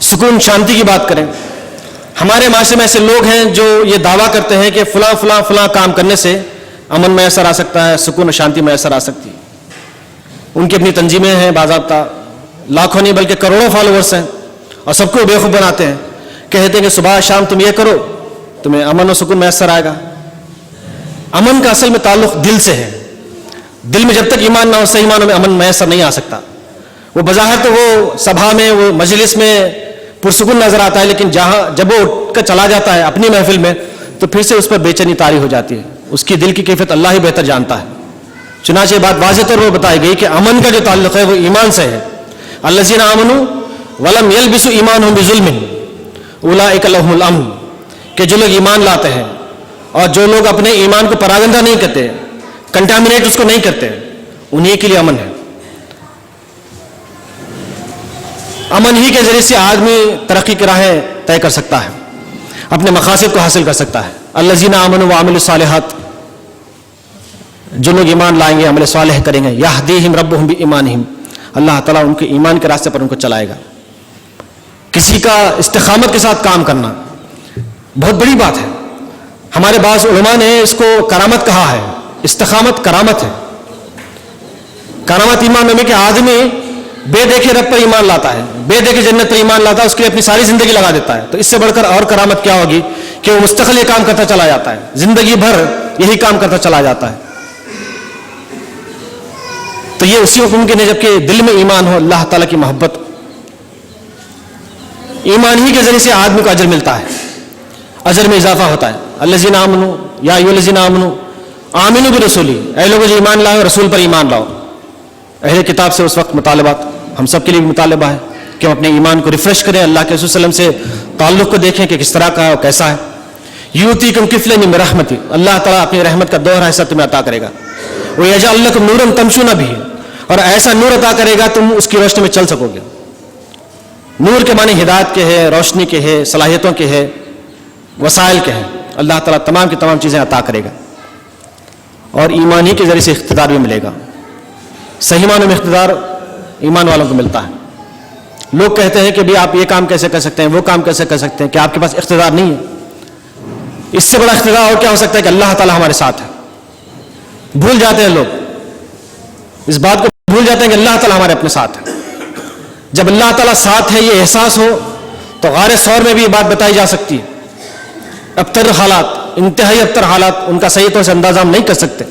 سکون شانتی کی بات کریں، ہمارے معاشرے میں ایسے لوگ ہیں جو یہ دعویٰ کرتے ہیں کہ فلاں فلاں فلاں کام کرنے سے امن میسر آ سکتا ہے، سکون و شانتی میسر آ سکتی ہے۔ ان کی اپنی تنظیمیں ہیں، باضابطہ لاکھوں نہیں بلکہ کروڑوں فالوورس ہیں، اور سب کو بیوقوف بناتے ہیں، کہتے ہیں کہ صبح شام تم یہ کرو تمہیں امن و سکون میسر آئے گا۔ امن کا اصل میں تعلق دل سے ہے، دل میں جب تک ایمان نہ ہو صحیح معنوں میں امن میسر نہیں آ سکتا۔ وہ بظاہر تو وہ سبھا میں، وہ مجلس میں پرسکون نظر آتا ہے، لیکن جب وہ اٹھ کر چلا جاتا ہے اپنی محفل میں تو پھر سے اس پر بے چینی طاری ہو جاتی ہے۔ اس کی دل کی کیفیت اللہ ہی بہتر جانتا ہے۔ چنانچہ یہ بات واضح طور پر بتائی گئی کہ امن کا جو تعلق ہے وہ ایمان سے ہے۔ الذین آمنوا ولم یلبسوا ایمانہم بظلم اولئک لہم الامن، کہ جو لوگ ایمان لاتے ہیں اور جو لوگ اپنے ایمان کو پراگندہ نہیں کرتے، کنٹامنیٹ اس کو نہیں کرتے، انہی کے لیے امن ہے۔ امن ہی کے ذریعے سے آدمی ترقی کی راہیں طے کر سکتا ہے، اپنے مقاصد کو حاصل کر سکتا ہے۔ الذین آمنوا وعملوا الصالحات، جو لوگ ایمان لائیں گے، عمل صالح کریں گے، یہدیہم ربہم بایمانہم، اللہ تعالیٰ ان کے ایمان کے راستے پر ان کو چلائے گا۔ کسی کا استقامت کے ساتھ کام کرنا بہت بڑی بات ہے۔ ہمارے بعض علماء نے اس کو کرامت کہا ہے، استقامت کرامت ہے۔ کرامت ایمان میں کہ آدمی بے دیکھے رب پر ایمان لاتا ہے، بے دیکھے جنت پر ایمان لاتا ہے، اس کے لیے اپنی ساری زندگی لگا دیتا ہے۔ تو اس سے بڑھ کر اور کرامت کیا ہوگی کہ وہ مستقل یہ کام کرتا چلا جاتا ہے، زندگی بھر یہی کام کرتا چلا جاتا ہے۔ تو یہ اسی وقت ممکن ہے جبکہ دل میں ایمان ہو، اللہ تعالیٰ کی محبت۔ ایمان ہی کے ذریعے سے آدمی کو اجر ملتا ہے، اجر میں اضافہ ہوتا ہے۔ الذین آمنوا یا ایھا الذین آمنوا آمنوا برسولی، اے لوگوں جو ایمان لاؤ رسول پر ایمان لاؤ۔ اہل کتاب سے اس وقت مطالبات ہم سب کے لیے بھی مطالبہ ہے کہ ہم اپنے ایمان کو ریفریش کریں، اللہ کے رسول صلی اللہ علیہ وسلم سے تعلق کو دیکھیں کہ کس طرح کا ہے اور کیسا ہے۔ یؤتیکم کفلین من رحمتہ، اللہ تعالیٰ اپنی رحمت کا دوہرا حصہ تمہیں عطا کرے گا۔ ویجعل لکم نورا تمشون بہ، اور ایسا نور عطا کرے گا تم اس کی روشنی میں چل سکو گے۔ نور کے معنی ہدایت کے ہے، روشنی کے ہے، صلاحیتوں کے ہے، وسائل کے ہیں، اللہ تعالیٰ تمام کی تمام چیزیں عطا کرے گا، اور ایمان ہی کے ذریعے سے اقتدار بھی ملے گا۔ صحیح معنوں میں اقتدار ایمان والوں کو ملتا ہے۔ لوگ کہتے ہیں کہ بھی آپ یہ کام کیسے کر سکتے ہیں، وہ کام کیسے کر سکتے ہیں، کہ آپ کے پاس اقتدار نہیں ہے؟ اس سے بڑا اقتدار اور کیا ہو سکتا ہے کہ اللہ تعالیٰ ہمارے ساتھ ہے۔ بھول جاتے ہیں لوگ، اس بات کو بھول جاتے ہیں کہ اللہ تعالیٰ ہمارے اپنے ساتھ ہے۔ جب اللہ تعالیٰ ساتھ ہے یہ احساس ہو تو غار ثور میں بھی یہ بات بتائی جا سکتی ہے۔ ابتر حالات، انتہائی ابتر حالات، ان کا صحیح طور سے اندازہ ہم نہیں کر سکتے،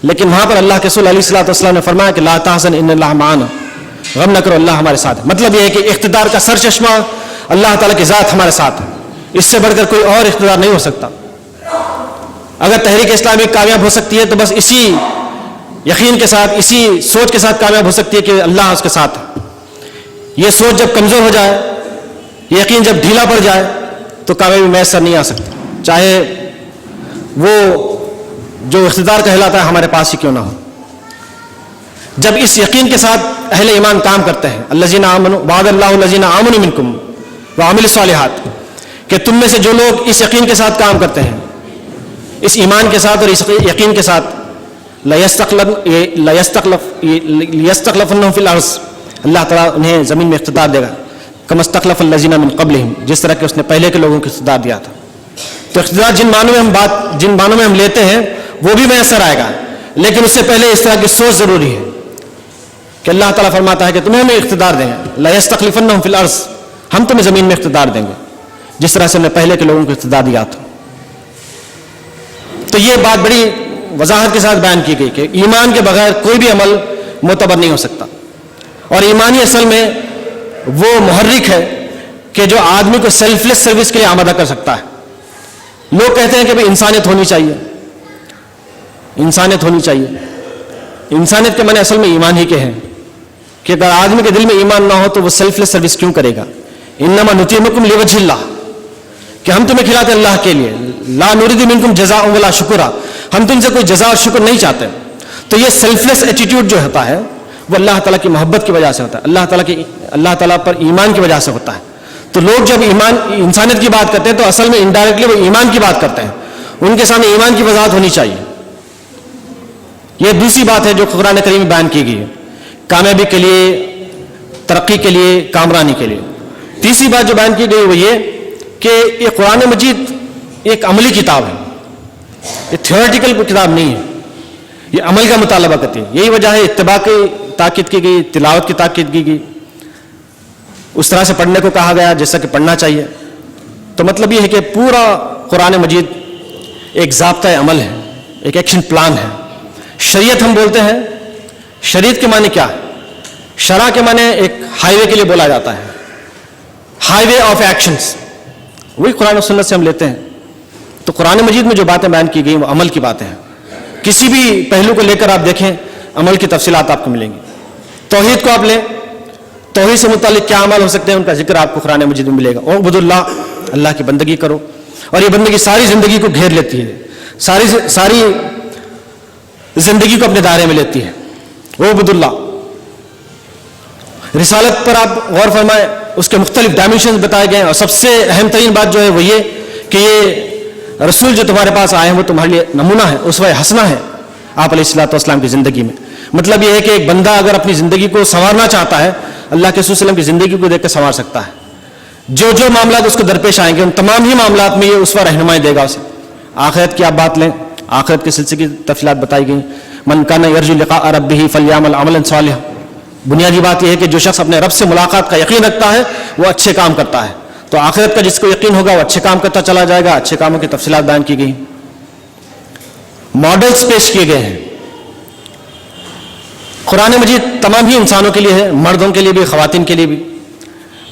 لیکن وہاں پر اللہ کے رسول علیہ الصلوۃ والسلام نے فرمایا کہ لا تحزن ان اللہ معنا، غم نہ کرو اللہ ہمارے ساتھ ہے۔ مطلب یہ ہے کہ اقتدار کا سر چشمہ اللہ تعالیٰ کی ذات ہمارے ساتھ ہے، اس سے بڑھ کر کوئی اور اقتدار نہیں ہو سکتا۔ اگر تحریک اسلامی کامیاب ہو سکتی ہے تو بس اسی یقین کے ساتھ، اسی سوچ کے ساتھ کامیاب ہو سکتی ہے کہ اللہ اس کے ساتھ ہے۔ یہ سوچ جب کمزور ہو جائے، یہ یقین جب ڈھیلا پڑ جائے تو کامیابی میسر نہیں آ سکتی، چاہے وہ جو اقتدار کہلاتا ہے ہمارے پاس ہی کیوں نہ ہو۔ جب اس یقین کے ساتھ اہل ایمان کام کرتے ہیں، الذین آمنوا وعد اللہ الذین آمنوا منکم وعملوا الصالحات، کہ تم میں سے جو لوگ اس یقین کے ساتھ کام کرتے ہیں، اس ایمان کے ساتھ اور اس یقین کے ساتھ، لیستخلفنہم فی الارض، اللہ تعالیٰ انہیں زمین میں اقتدار دے گا، کما استخلف الذین من قبلہم، جس طرح کہ اس نے پہلے کے لوگوں کو اقتدار دیا تھا۔ تو اقتدار جن معنوں میں ہم لیتے ہیں وہ بھی میسر آئے گا، لیکن اس سے پہلے اس طرح کی سوچ ضروری ہے کہ اللہ تعالیٰ فرماتا ہے کہ تمہیں ہم اقتدار دیں گے، لیستخلفنہم فی الارض، ہم تمہیں زمین میں اقتدار دیں گے جس طرح سے ہم نے پہلے کے لوگوں کو اقتدار دیا تھا۔ تو یہ بات بڑی وضاحت کے ساتھ بیان کی گئی کہ ایمان کے بغیر کوئی بھی عمل معتبر نہیں ہو سکتا، اور ایمانی اصل میں وہ محرک ہے کہ جو آدمی کو سیلف لیس سروس کے لیے آمادہ کر سکتا ہے۔ لوگ کہتے ہیں کہ بھئی انسانیت ہونی چاہیے، انسانیت ہونی چاہیے۔ انسانیت کے معنی اصل میں ایمان ہی کے ہیں کہ اگر آدمی کے دل میں ایمان نہ ہو تو وہ سیلف لیس سروس کیوں کرے گا؟ انما نطعمکم لوجہ اللہ، کہ ہم تمہیں کھلاتے ہیں اللہ کے لیے، لا نرید منکم جزاء ولا شکرا، ہم تم سے کوئی جزا اور شکر نہیں چاہتے۔ تو یہ سیلف لیس ایٹیٹیوڈ جو ہوتا ہے وہ اللہ تعالیٰ کی محبت کی وجہ سے ہوتا ہے، اللہ تعالیٰ پر ایمان کی وجہ سے ہوتا ہے۔ تو لوگ جب انسانیت کی بات کرتے ہیں تو اصل میں انڈائریکٹلی وہ ایمان کی بات کرتے ہیں، ان کے سامنے ایمان کی وضاحت ہونی چاہیے۔ یہ دوسری بات ہے جو قرآن کریم میں بیان کی گئی ہے، کامیابی کے لیے، ترقی کے لیے، کامرانی کے لیے۔ تیسری بات جو بیان کی گئی وہ یہ کہ یہ قرآن مجید ایک عملی کتاب ہے، یہ تھیوریٹیکل کتاب نہیں ہے، یہ عمل کا مطالبہ کرتی ہے۔ یہی وجہ ہے اتباع کی تاکید کی گئی، تلاوت کی تاکید کی گئی، اس طرح سے پڑھنے کو کہا گیا جیسا کہ پڑھنا چاہیے۔ تو مطلب یہ ہے کہ پورا قرآن مجید ایک ضابطۂ عمل ہے، ایک ایکشن پلان ہے۔ شریعت ہم بولتے ہیں، شریعت کے معنی کیا ہے؟ شرع کے معنی ایک ہائی وے کے لیے بولا جاتا ہے، ہائی وے آف ایکشنز، وہی قرآن و سنت سے ہم لیتے ہیں۔ تو قرآن مجید میں جو باتیں بیان کی گئی وہ عمل کی باتیں ہیں۔ کسی بھی پہلو کو لے کر آپ دیکھیں، عمل کی تفصیلات آپ کو ملیں گی۔ توحید کو آپ لیں، توحید سے متعلق کیا عمل ہو سکتے ہیں ان کا ذکر آپ کو قرآن مجید میں ملے گا۔ اعبدوا اللہ، اللہ کی بندگی کرو، اور یہ بندگی ساری زندگی کو گھیر لیتی ہے، ساری زندگی کو اپنے دائرے میں لیتی ہے۔ اعبدوا اللہ، رسالت پر آپ غور فرمائیں، اس کے مختلف ڈائمینشنز بتائے گئے ہیں، اور سب سے اہم ترین بات جو ہے وہ یہ کہ یہ رسول جو تمہارے پاس آئے ہیں وہ تمہارے لیے نمونہ ہے، اسوہ حسنہ ہے آپ علیہ الصلوۃ والسلام کی زندگی میں۔ مطلب یہ ہے کہ ایک بندہ اگر اپنی زندگی کو سنوارنا چاہتا ہے، اللہ کے رسول صلی اللہ علیہ وسلم کی زندگی کو دیکھ کر سنوار سکتا ہے۔ جو جو معاملات اس کو درپیش آئیں گے ان تمام ہی معاملات میں یہ اسوہ رہنمائی دے گا اسے۔ آخرت کی آپ بات لیں، آخرت کے سلسلے کی تفصیلات بتائی گئی، من کان یرجو لقاء ربہ فلیعمل عملا صالحا۔ بنیادی بات یہ ہے کہ جو شخص اپنے رب سے ملاقات کا یقین رکھتا ہے وہ اچھے کام کرتا ہے، تو آخرت کا جس کو یقین ہوگا وہ اچھے کام کرتا چلا جائے گا۔ اچھے کاموں کی تفصیلات بیان کی گئی، ماڈلز پیش کیے گئے ہیں۔ قرآن مجید تمام ہی انسانوں کے لیے ہے، مردوں کے لیے بھی، خواتین کے لیے بھی،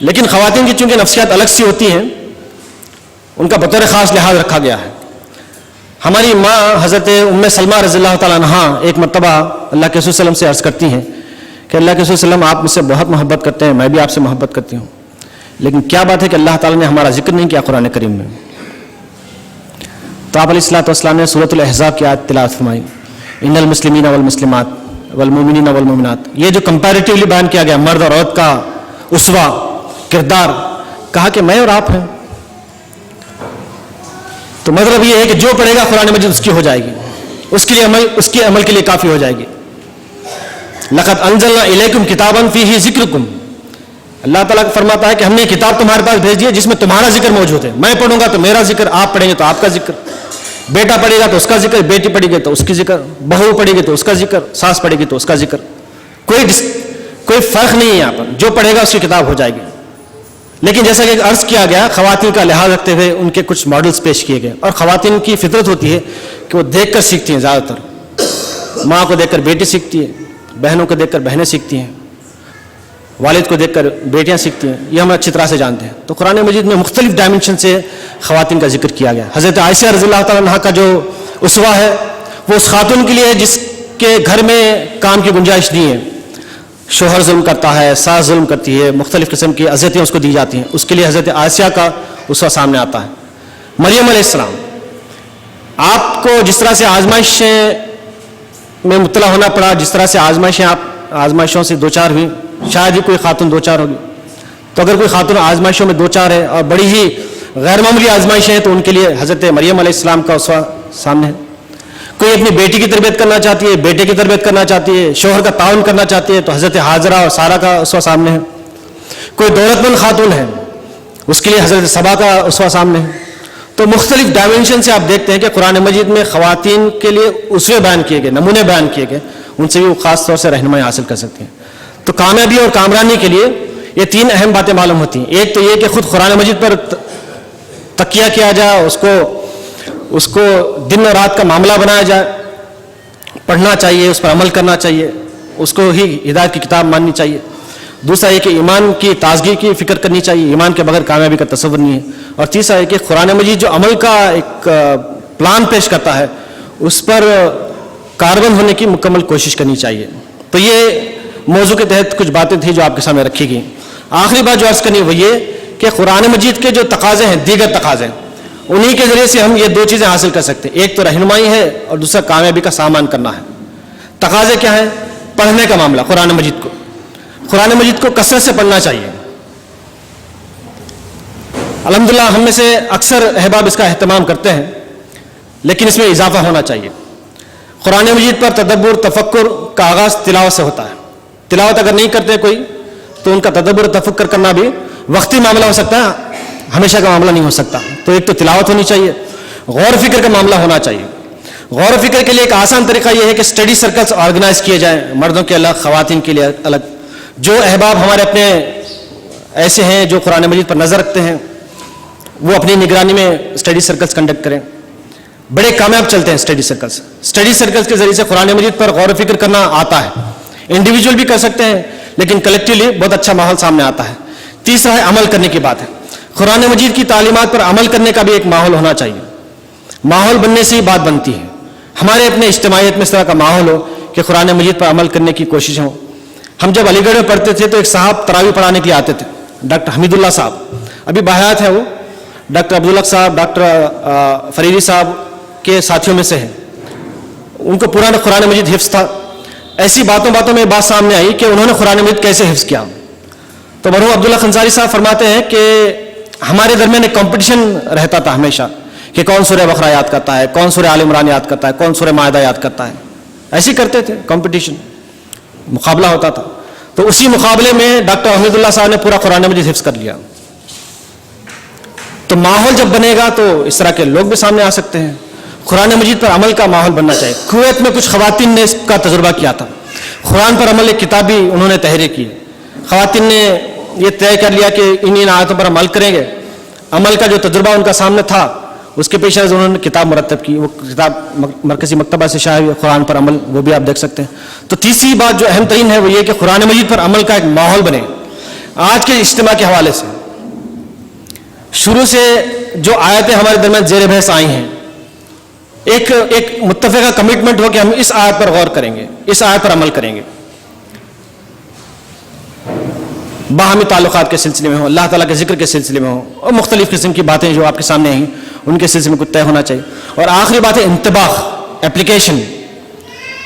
لیکن خواتین کی چونکہ نفسیات الگ سی ہوتی ہیں، ان کا بطور خاص لحاظ رکھا گیا ہے۔ ہماری ماں حضرت ام سلمہ رضی اللہ تعالیٰ عنہا ایک مرتبہ اللہ کے رسول صلی اللہ علیہ وسلم سے عرض کرتی ہیں کہ اللہ کے رسول صلی اللہ علیہ وسلم آپ مجھ سے بہت محبت کرتے ہیں، میں بھی آپ سے محبت کرتی ہوں، لیکن کیا بات ہے کہ اللہ تعالیٰ نے ہمارا ذکر نہیں کیا قرآن کریم میں؟ تو آپ علیہ الصلوۃ والسلام نے سورۃ الاحزاب کی آیت تلاوت فرمائی، ان المسلمین والمسلمات والمؤمنین والمؤمنات۔ یہ جو کمپیریٹیولی بیان کیا گیا مرد اور عورت کا اسوہ کردار، کہا کہ میں اور آپ ہیں۔ تو مطلب یہ ہے کہ جو پڑھے گا قرآن مجید اس کی ہو جائے گی، اس کے لیے اس کے عمل کے لیے کافی ہو جائے گی. لقد انزلنا الیکم کتابا فیہ ذکرکم، اللہ تعالیٰ فرماتا ہے کہ ہم نے کتاب تمہارے پاس بھیج دی ہے جس میں تمہارا ذکر موجود ہے. میں پڑھوں گا تو میرا ذکر، آپ پڑھیں گے تو آپ کا ذکر، بیٹا پڑھے گا تو اس کا ذکر، بیٹی پڑھے گی تو اس کی ذکر، بہو پڑھے گی تو اس کا ذکر، ساس پڑھے گی تو اس کا ذکر. کوئی فرق نہیں ہے یہاں پر، جو پڑھے گا اس کی کتاب ہو جائے گی. لیکن جیسا کہ عرض کیا گیا، خواتین کا لحاظ رکھتے ہوئے ان کے کچھ ماڈلز پیش کیے گئے. اور خواتین کی فطرت ہوتی ہے کہ وہ دیکھ کر سیکھتی ہیں، زیادہ تر ماں کو دیکھ کر بیٹی سیکھتی ہے، بہنوں کو دیکھ کر بہنیں سیکھتی ہیں، والد کو دیکھ کر بیٹیاں سیکھتی ہیں. یہ ہم اچھی طرح سے جانتے ہیں. تو قرآن مجید میں مختلف ڈائمنشن سے خواتین کا ذکر کیا گیا. حضرت عائشہ رضی اللہ تعالیٰ عنہا کا جو اسوہ ہے وہ اس خاتون کے لیے جس کے گھر میں کام کی گنجائش نہیں ہے، شوہر ظلم کرتا ہے، ساس ظلم کرتی ہے، مختلف قسم کی اذیتیں اس کو دی جاتی ہیں، اس کے لیے حضرت عائشہ کا اسوہ سامنے آتا ہے. مریم علیہ السلام، آپ کو جس طرح سے آزمائشیں میں مبتلا ہونا پڑا، جس طرح سے آزمائشوں سے دو چار ہوئی، شاید ہی کوئی خاتون دو چار ہوگی. تو اگر کوئی خاتون آزمائشوں میں دو چار ہے اور بڑی ہی غیر معمولی آزمائشیں ہیں تو ان کے لیے حضرت مریم علیہ السلام کا اسوہ سامنے ہے. کوئی اپنی بیٹی کی تربیت کرنا چاہتی ہے، بیٹے کی تربیت کرنا چاہتی ہے، شوہر کا تعاون کرنا چاہتی ہے تو حضرت حاجرہ اور سارہ کا اسوہ سامنے ہے. کوئی دولت مند خاتون ہے، اس کے لیے حضرت سبا کا اسوہ سامنے ہے. تو مختلف ڈائمنشن سے آپ دیکھتے ہیں کہ قرآن مجید میں خواتین کے لیے اسوے بیان کیے گئے، نمونے بیان کیے گئے، ان سے بھی وہ خاص طور سے رہنمائی حاصل کر سکتے ہیں. تو کامیابی اور کامرانی کے لیے یہ تین اہم باتیں معلوم ہوتی ہیں. ایک تو یہ کہ خود قرآن مجید پر تکیہ کیا جائے، اس کو دن اور رات کا معاملہ بنایا جائے، پڑھنا چاہیے، اس پر عمل کرنا چاہیے، اس کو ہی ہدایت کی کتاب ماننی چاہیے. دوسرا یہ کہ ایمان کی تازگی کی فکر کرنی چاہیے، ایمان کے بغیر کامیابی کا تصور نہیں ہے. اور تیسرا یہ کہ قرآن مجید جو عمل کا ایک پلان پیش کرتا ہے اس پر کاربند ہونے کی مکمل کوشش کرنی چاہیے. تو یہ موضوع کے تحت کچھ باتیں تھیں جو آپ کے سامنے رکھی گئیں. آخری بات جو عرض کرنی وہ یہ کہ قرآن مجید کے جو تقاضے ہیں، دیگر تقاضے، انہی کے ذریعے سے ہم یہ دو چیزیں حاصل کر سکتے ہیں. ایک تو رہنمائی ہے اور دوسرا کامیابی کا سامان کرنا ہے. تقاضے کیا ہیں؟ پڑھنے کا معاملہ. قرآن مجید کو کثرت سے پڑھنا چاہیے. الحمدللہ ہم میں سے اکثر احباب اس کا اہتمام کرتے ہیں، لیکن اس میں اضافہ ہونا چاہیے. قرآن مجید پر تدبر تفکر کا آغاز تلاوت سے ہوتا ہے. تلاوت اگر نہیں کرتے کوئی تو ان کا تدبر تفکر کرنا بھی وقتی معاملہ ہو سکتا ہے، ہمیشہ کا معاملہ نہیں ہو سکتا. تو ایک تو تلاوت ہونی چاہیے، غور و فکر کا معاملہ ہونا چاہیے. غور و فکر کے لیے ایک آسان طریقہ یہ ہے کہ اسٹڈی سرکلز آرگنائز کیے جائیں، مردوں کے الگ، خواتین کے لیے الگ. جو احباب ہمارے اپنے ایسے ہیں جو قرآن مجید پر نظر رکھتے ہیں وہ اپنی نگرانی میں اسٹڈی سرکلز کنڈکٹ کریں. بڑے کامیاب چلتے ہیں اسٹڈی سرکلز کے ذریعے سے قرآن مجید پر غور و فکر کرنا آتا ہے. انڈیویجول بھی کر سکتے ہیں لیکن کلیکٹیولی بہت اچھا ماحول سامنے آتا ہے. تیسرا ہے عمل کرنے کی بات ہے. قرآن مجید کی تعلیمات پر عمل کرنے کا بھی ایک ماحول ہونا چاہیے. ماحول بننے سے ہی بات بنتی ہے. ہمارے اپنے اجتماعیت میں اس طرح کا ماحول ہو کہ قرآن مجید پر عمل کرنے کی کوشش ہو. ہم جب علی گڑھ میں پڑھتے تھے تو ایک صاحب تراویح پڑھانے کے لیے آتے تھے، ڈاکٹر حمید اللہ صاحب، ابھی بحیات ہیں وہ. ڈاکٹر عبدالحق صاحب، ڈاکٹر فریدی صاحب کے ساتھیوں میں سے ہیں. ان کو پرانا قرآن مجید حفظ تھا. ایسی باتوں میں بات سامنے آئی کہ انہوں نے قرآن مجید کیسے حفظ کیا. تو مرحوم عبداللہ خنزاری صاحب فرماتے ہیں کہ ہمارے درمیان ایک کمپٹیشن رہتا تھا ہمیشہ کہ کون سورہ بقرہ یاد کرتا ہے، کون سورہ آل عمران یاد کرتا ہے، کون سورہ مائدہ یاد کرتا ہے. ایسے کرتے تھے، کمپٹیشن، مقابلہ ہوتا تھا. تو اسی مقابلے میں ڈاکٹر حمید اللہ صاحب نے پورا قرآن مجید حفظ کر لیا. تو ماحول جب بنے گا تو اس طرح کے لوگ بھی سامنے آ سکتے ہیں. قرآن مجید پر عمل کا ماحول بننا چاہیے. کویت میں کچھ خواتین نے اس کا تجربہ کیا تھا. قرآن پر عمل ایک کتاب بھی انہوں نے تحریر کی. خواتین نے یہ طے کر لیا کہ ان آیتوں پر عمل کریں گے. عمل کا جو تجربہ ان کا سامنے تھا اس کے پیش نظر انہوں نے کتاب مرتب کی. وہ کتاب مرکزی مکتبہ سے شائع ہوئی، قرآن پر عمل، وہ بھی آپ دیکھ سکتے ہیں. تو تیسری بات جو اہم ترین ہے وہ یہ کہ قرآن مجید پر عمل کا ایک ماحول بنے. آج کے اجتماع کے حوالے سے شروع سے جو آیتیں ہمارے درمیان زیر بحث آئی ہیں، ایک متفقہ کمٹمنٹ ہو کہ ہم اس آیت پر غور کریں گے، اس آیت پر عمل کریں گے. باہمی تعلقات کے سلسلے میں ہو، اللہ تعالیٰ کے ذکر کے سلسلے میں ہو، اور مختلف قسم کی باتیں جو آپ کے سامنے ہیں ان کے سلسلے میں کچھ طے ہونا چاہیے. اور آخری بات ہے انطباق، اپلیکیشن.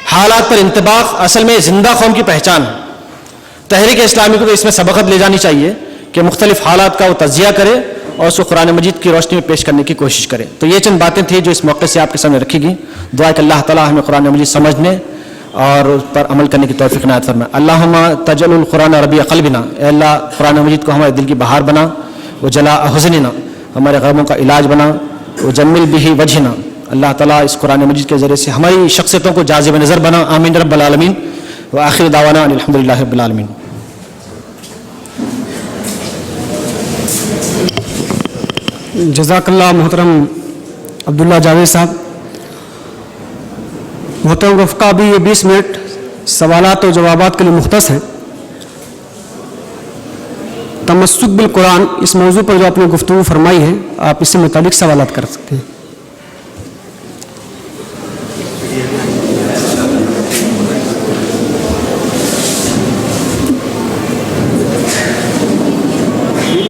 حالات پر انطباق اصل میں زندہ قوم کی پہچان ہے. تحریک اسلامی کو تو اس میں سبقت لے جانی چاہیے کہ مختلف حالات کا وہ تجزیہ کرے اور اس کو قرآن مجید کی روشنی میں پیش کرنے کی کوشش کریں. تو یہ چند باتیں تھیں جو اس موقع سے آپ کے سامنے رکھی گئی. دعا کہ اللہ تعالیٰ ہمیں قرآن مجید سمجھنے اور اس پر عمل کرنے کی توفیق عنایت فرمائے. اللہم تجعل القرآن ربیع قلبنا، اے اللہ قرآن مجید کو ہمارے دل کی بہار بنا. وجلاء حزننا، ہمارے غموں کا علاج بنا. وجمل بہ وجہنا، اللہ تعالیٰ اس قرآن مجید کے ذریعے سے ہماری شخصیتوں کو جاذب نظر بنا. آمین رب العالمین. وآخر دعوانا الحمد للہ رب العالمین. جزاک اللہ محترم عبداللہ جاوید صاحب. محترم رفقا، ابھی یہ 20 منٹ سوالات و جوابات کے لیے مختص ہیں. تمسک بالقرآن اس موضوع پر جو آپ نے گفتگو فرمائی ہے، آپ اس سے متعلق سوالات کر سکتے ہیں.